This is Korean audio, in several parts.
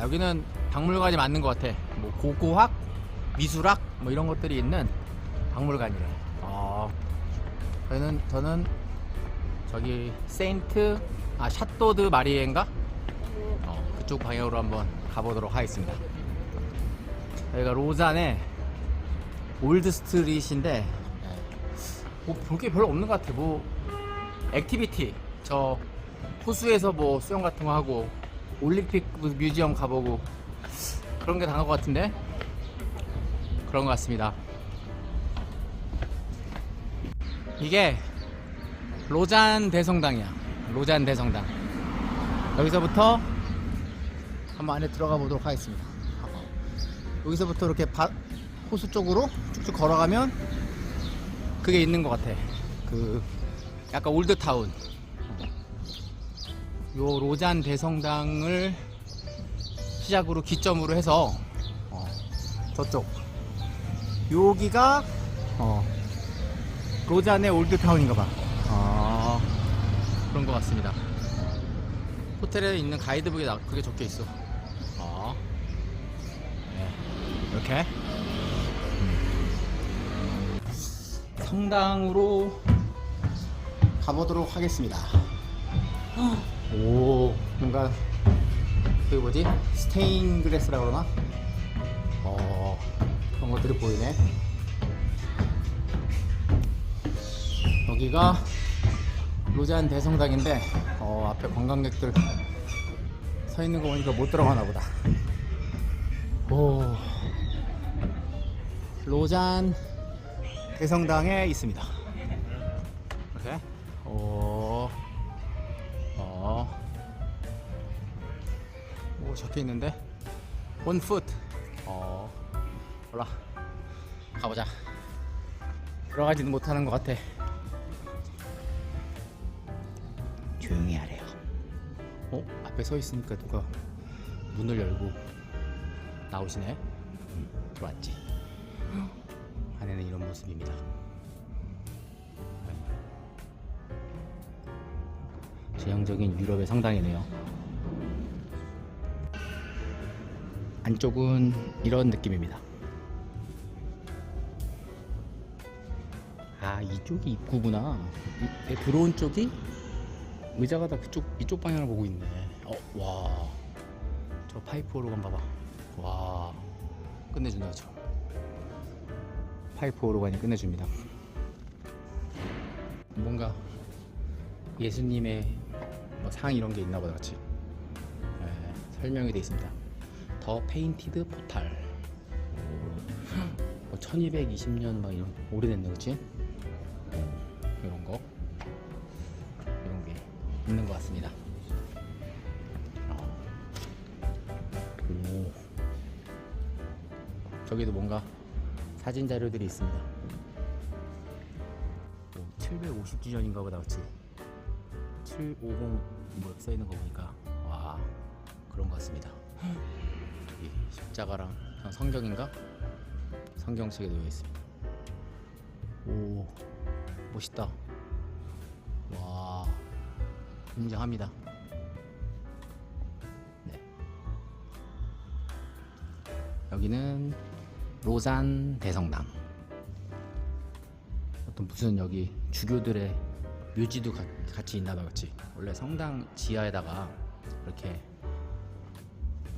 여기는 박물관이 맞는 것 같아. 뭐 고고학, 미술학 뭐 이런 것들이 있는 박물관이래. 저는 저기 세인트 샤또 드 마리엔가 그쪽 방향으로 한번 가보도록 하겠습니다. 여기가 로잔의 올드 스트릿인데 뭐 볼 게 별로 없는 것 같아. 뭐 액티비티 저 호수에서 뭐 수영 같은 거 하고 올림픽 뮤지엄 가보고 그런 게 다인 것 같은데 그런 것 같습니다. 이게 로잔 대성당이야. 로잔 대성당. 여기서부터 한번 안에 들어가 보도록 하겠습니다. 여기서부터 이렇게 호수 쪽으로 쭉쭉 걸어가면 그게 있는 것 같아. 그 약간 올드타운. 요 로잔 대성당을 시작으로 기점으로 해서 저쪽 여기가 로잔의 올드타운인가봐. 그런 것 같습니다. 호텔에 있는 가이드북에 그게 적혀 있어. 네, 이렇게 성당으로 가보도록 하겠습니다. 오, 뭔가 그게 뭐지? 스테인글래스라 그러나? 그런 것들이 보이네. 여기가 로잔 대성당인데 앞에 관광객들 서 있는 거 보니까 못 들어가나 보다. 오, 로잔 대성당에 있습니다. 이렇게 뭐 적혀 있는데 on foot. 몰라. 가보자. 들어가지는 못하는 것 같아. 조용히 하래요. 앞에 서 있으니까 누가 문을 열고 나오시네. 들어왔지. 안에는 이런 모습입니다. 제형적인 유럽의 성당이네요. 안쪽은 이런 느낌입니다. 이쪽이 입구구나. 들어온 쪽이 의자가 다 이쪽 방향을 보고 있네. 와, 저 파이프 오르간 봐봐. 와, 끝내준다. 저 파이프 오르간이 끝내줍니다. 뭔가 예수님의 뭐 상 이런 게 있나 보다. 같이 설명이 되어 있습니다. 더 페인티드 포탈. 1220년 막 이런 오래됐네, 그치? 이런 게 있는 것 같습니다. 저기도 뭔가 사진 자료들이 있습니다. 750주년인가 보다. 그치? 750 뭐 써있는 거 보니까 와, 그런 것 같습니다. 여기 십자가랑 성경인가? 성경책에 놓여 있습니다. 오, 멋있다. 와, 굉장합니다. 네. 여기는 로잔 대성당. 무슨 여기 주교들의 묘지도 같이 있나봐. 그치? 원래 성당 지하에다가 이렇게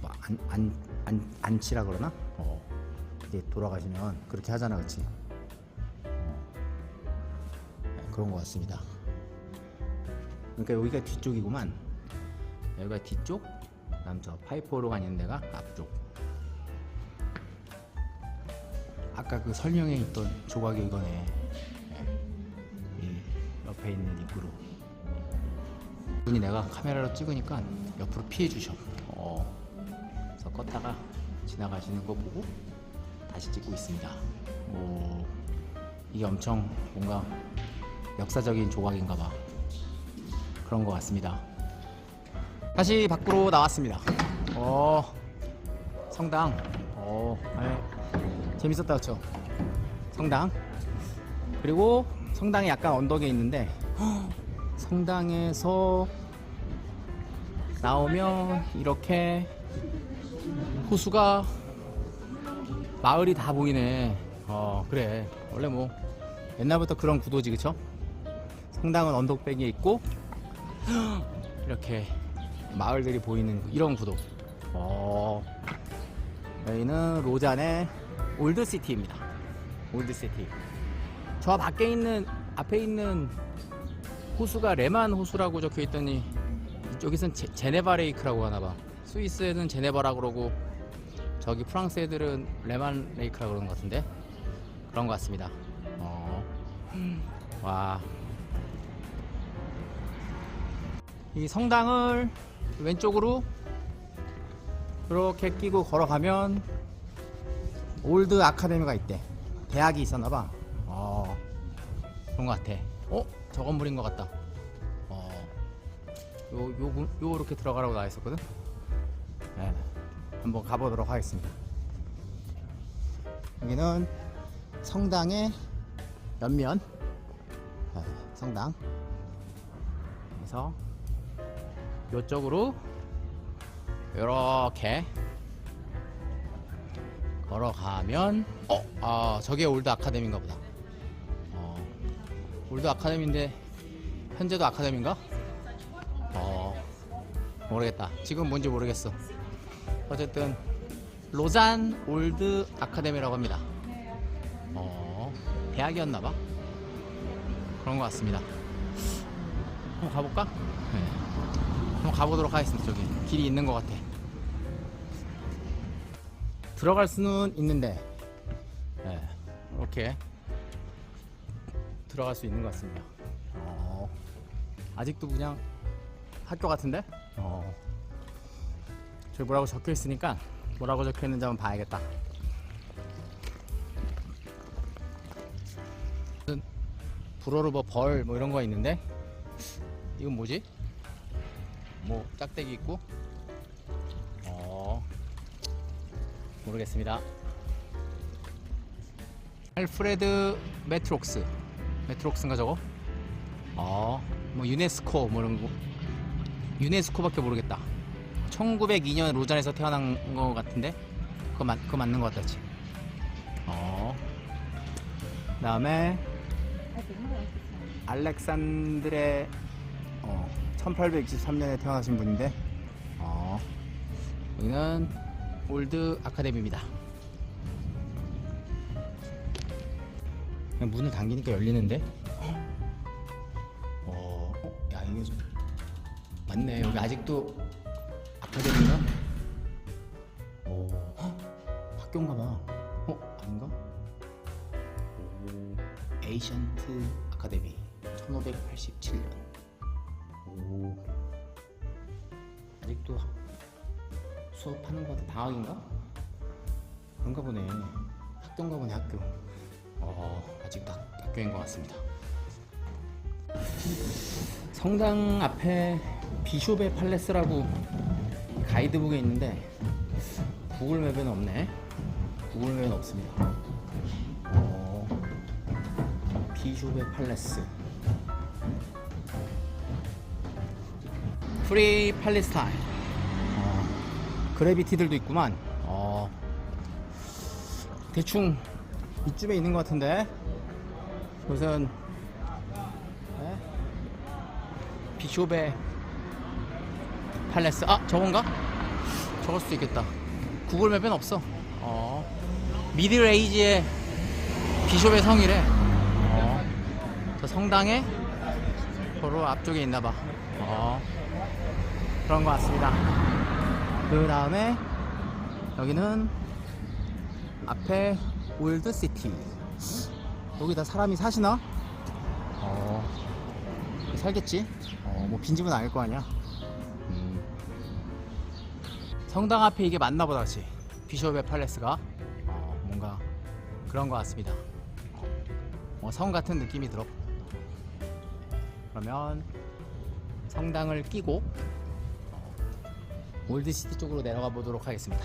뭐 안치라 그러나? 이제 돌아가시면 그렇게 하잖아. 그치? 그런 것 같습니다. 그러니까 여기가 뒤쪽이구만. 여기가 뒤쪽, 그다음 저 파이프 오르간 있는 데가 앞쪽. 아까 그 설명에 있던 조각이 이거네. 이 옆에 있는 입구로. 분이 내가 카메라로 찍으니까 옆으로 피해 주셔. 그래서 껐다가 지나가시는 거 보고 다시 찍고 있습니다. 오, 이게 엄청 뭔가 역사적인 조각인가봐. 그런 것 같습니다. 다시 밖으로 나왔습니다. 성당. 재밌었다, 그쵸? 성당. 그리고 성당이 약간 언덕에 있는데 성당에서 나오면 이렇게 호수가 마을이 다 보이네. 그래. 원래 뭐 옛날부터 그런 구도지, 그쵸? 성당은 언덕배기에 있고 이렇게 마을들이 보이는 이런 구도. 여기는 로잔의 올드시티입니다. 올드시티. 저 밖에 있는 앞에 있는 호수가 레만 호수라고 적혀 있더니 이쪽에선 제네바 레이크라고 하나봐. 스위스에는 제네바라고 그러고 저기 프랑스 애들은 레만 레이크라고 그러는 것 같은데 그런 것 같습니다. 와. 이 성당을 왼쪽으로 이렇게 끼고 걸어가면 올드 아카데미가 있대. 대학이 있었나봐. 그런 것 같아. 저 건물인 것 같다. 요렇게 들어가라고 나와 있었거든. 네, 한번 가보도록 하겠습니다. 여기는 성당의 옆면. 성당. 그래서 요쪽으로 이렇게 걸어가면 저게 올드 아카데미인가 보다. 올드 아카데미인데 현재도 아카데미인가? 모르겠다. 지금 뭔지 모르겠어. 어쨌든 로잔 올드 아카데미라고 합니다. 대학이었나봐. 그런 것 같습니다. 한번 가볼까? 네. 한번 가보도록 하겠습니다. 저기 길이 있는 것 같아. 들어갈 수는 있는데 이렇게 들어갈 수 있는 것 같습니다. 아직도 그냥 학교 같은데? 저기 뭐라고 적혀 있으니까 뭐라고 적혀 있는지 한번 봐야겠다. 불어르버 벌 뭐 이런 거 있는데 이건 뭐지? 뭐 짝대기 있고 모르겠습니다. 알프레드 메트록스인가 저거? 뭐 유네스코 뭐 이런 거 유네스코밖에 모르겠다. 1902년 로잔에서 태어난 거 같은데 그거 맞는 거 같았지. 그다음에 알렉산드레 1863년에 태어나신 분인데 여기는 올드 아카데미입니다. 그냥 문을 당기니까 열리는데 야 이게 좀 맞네. 여기 아직도 아카데미인가? 학교인가봐. 아닌가? 에이션트 아카데미 1587년. 아직도 수업하는 거 같아. 방학인가? 그런가 보네. 학교인가 보네. 학교. 아직도 학교인 것 같습니다. 성당 앞에 비숍의 팔레스라고 가이드북에 있는데 구글맵에는 없네. 구글맵에는 없습니다. 비숍의 팔레스 프리 팔레스타인. 그래비티들도 있구만. 대충 이쯤에 있는 것 같은데 우선 비숍의 팔레스. 저건가? 저걸 수도 있겠다. 구글맵엔 없어. 미들 에이지의 비숍의 성이래. 저 성당에 바로 앞쪽에 있나봐. 그런 것 같습니다. 그 다음에 여기는 앞에 올드시티. 여기다 사람이 사시나? 살겠지? 뭐 빈집은 아닐 거 아니야. 성당 앞에 이게 맞나보다. 그치? 비숍의 팔레스가 뭔가 그런 것 같습니다. 성 같은 느낌이 들어. 그러면 성당을 끼고 올드시티 쪽으로 내려가 보도록 하겠습니다.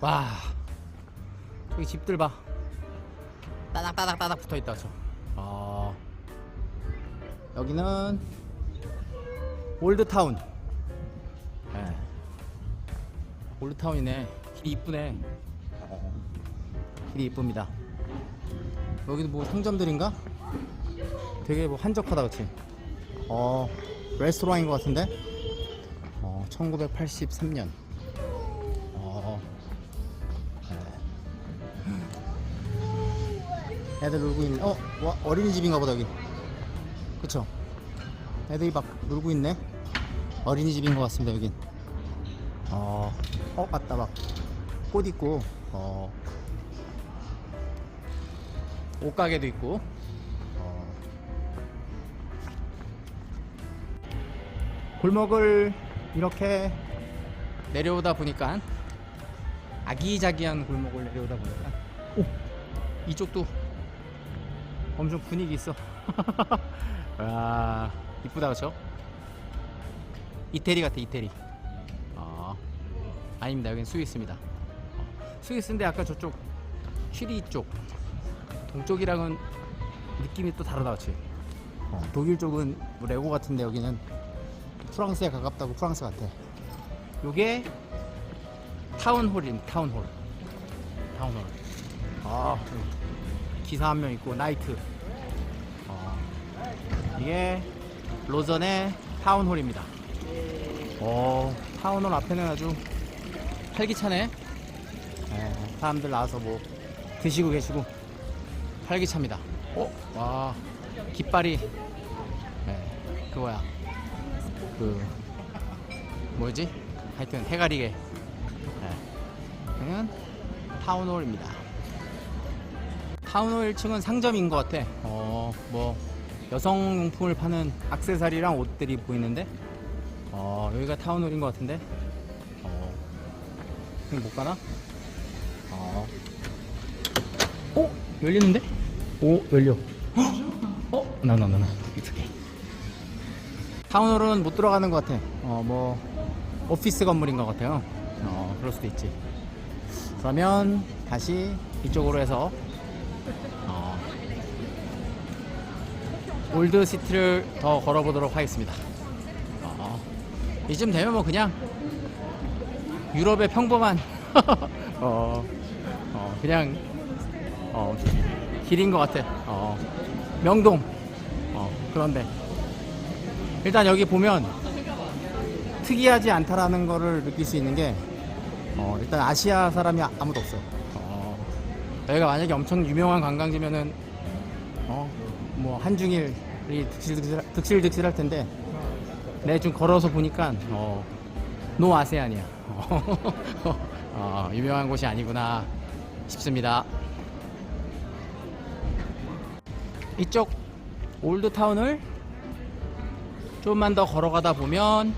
와, 저기 집들 봐. 따닥따닥따닥 붙어있다. 여기는 올드타운. 올드타운이네. 길이 이쁘네. 길이 이쁩니다. 여기도 뭐 상점들인가? 되게 뭐 한적하다 그치? 레스토랑인 것 같은데? 1983년. 애들 놀고 있네. 와, 어린이집인가 보다 여기. 그쵸? 애들이 막 놀고 있네. 어린이집인 것 같습니다 여긴. 맞다. 막 꽃 있고 옷가게도 있고. 골목을 이렇게 내려오다 보니까, 아기자기한 골목을 내려오다 보니까, 이쪽도 엄청 분위기 있어. 와, 이쁘다 그쵸? 이태리 같아, 이태리. 아닙니다. 여긴 스위스입니다. 스위스인데 아까 저쪽 취리 쪽, 동쪽이랑은 느낌이 또 다르다 그치? 독일 쪽은 뭐 레고 같은데 여기는 프랑스에 가깝다고 프랑스 같아. 요게 타운홀입니다. 타운홀. 기사 한 명 있고 나이트. 이게 로전의 타운홀입니다. 타운홀 앞에는 아주 활기차네. 사람들 나와서 뭐 드시고 계시고 활기차입니다. 와, 깃발이 그거야. 뭐지? 하여튼 해가리게. 그냥 타운홀입니다. 타운홀 1층은 상점인 것 같아. 뭐 여성용품을 파는 액세서리랑 옷들이 보이는데, 여기가 타운홀인 것 같은데, 여기 못 가나? 열리는데? 열려. 나. It's okay. 타운홀은 못 들어가는 것 같아. 뭐 오피스 건물인 것 같아요. 그럴 수도 있지. 그러면 다시 이쪽으로 해서 올드 시티를 더 걸어보도록 하겠습니다. 이쯤 되면 뭐 그냥 유럽의 평범한 그냥 길인 것 같아. 명동. 그런데 일단 여기 보면 특이하지 않다라는 거를 느낄 수 있는 게, 일단 아시아 사람이 아무도 없어. 여기가 만약에 엄청 유명한 관광지면은 뭐 한중일이 득실득실할 텐데, 내 좀 걸어서 보니까 노 아세안이야. 유명한 곳이 아니구나 싶습니다. 이쪽 올드타운을 좀만 더 걸어가다 보면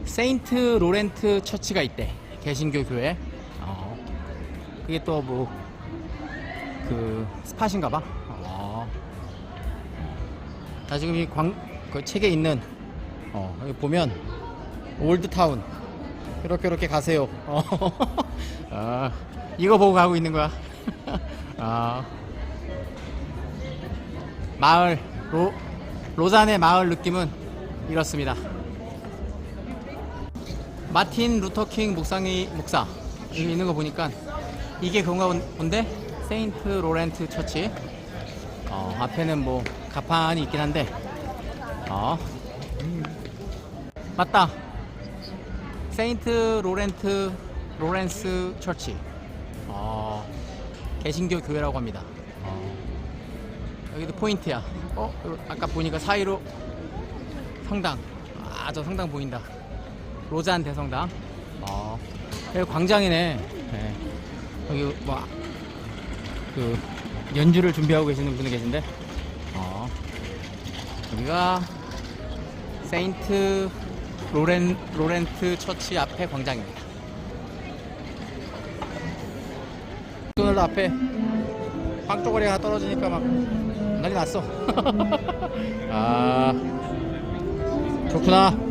세인트 로렌트 처치가 있대. 개신교 교회. 그게 또 뭐 그 스팟인가봐. 자, 지금 이 그 책에 있는 여기 보면 올드타운 이렇게 가세요. 이거 보고 가고 있는 거야. 마을 로잔의 마을 느낌은 이렇습니다. 마틴 루터킹 목사 여기 있는 거 보니까 이게 그건가 본데, 세인트 로렌트 처치. 앞에는 뭐 가판이 있긴 한데, 맞다. 세인트 로렌스 처치. 개신교 교회라고 합니다. 여기도 포인트야. 아까 보니까 사이로 성당. 저 성당 보인다. 로잔 대성당. 여기 광장이네. 네. 여기 뭐 그 연주를 준비하고 계시는 분이 계신데, 여기가 세인트 로렌트 처치 앞에 광장입니다. 오늘도 앞에 빵쪼가리가 하나 떨어지니까 막 난리 났어. 좋구나.